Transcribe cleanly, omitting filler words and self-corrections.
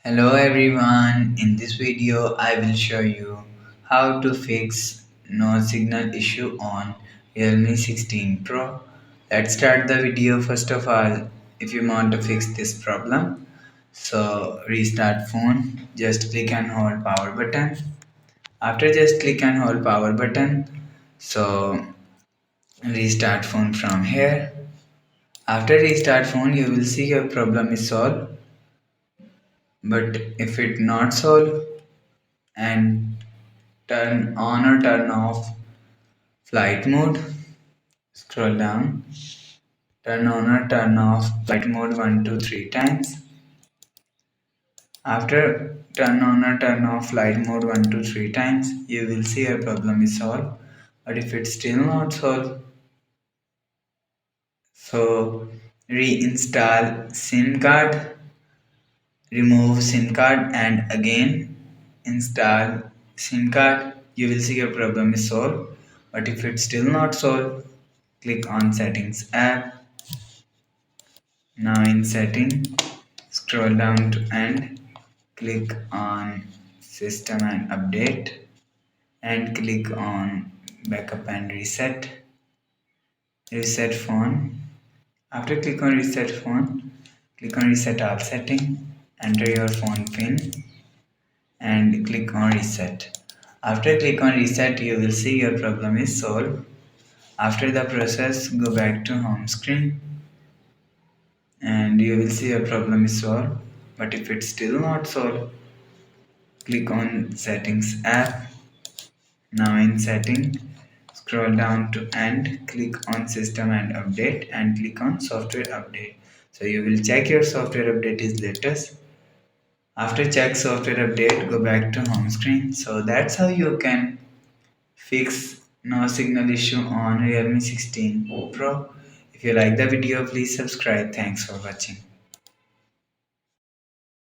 Hello everyone, in this video I will show you how to fix no signal issue on Realme 16 Pro. Let's start the video. First of all, if you want to fix this problem, so restart phone, just click and hold power button. After just click and hold power button, so restart phone from here. After restart phone you will see your problem is solved, but if it not solved, and turn on or turn off flight mode. Scroll down. Turn on or turn off flight mode 1 to 3 times. After turn on or turn off flight mode 1 to 3 times, you will see your problem is solved. But if it's still not solved, so reinstall SIM card, remove SIM card, and again install SIM card. You will see your problem is solved. But if it's still not solved, click on settings app. Now in setting, scroll down to end, click on system and update, and click on backup and reset phone. After click on reset phone, click on reset all setting, enter your phone pin, and click on reset. After click on reset, you will see your problem is solved. After the process, go back to home screen and you will see your problem is solved. But if it's still not solved, click on settings app. Now in setting, scroll down to end, click on system and update, and click on software update. So you will check your software update is latest. After check software update, go back to home screen. So that's how you can fix no signal issue on Realme 16 Pro. If you like the video, please subscribe. Thanks for watching.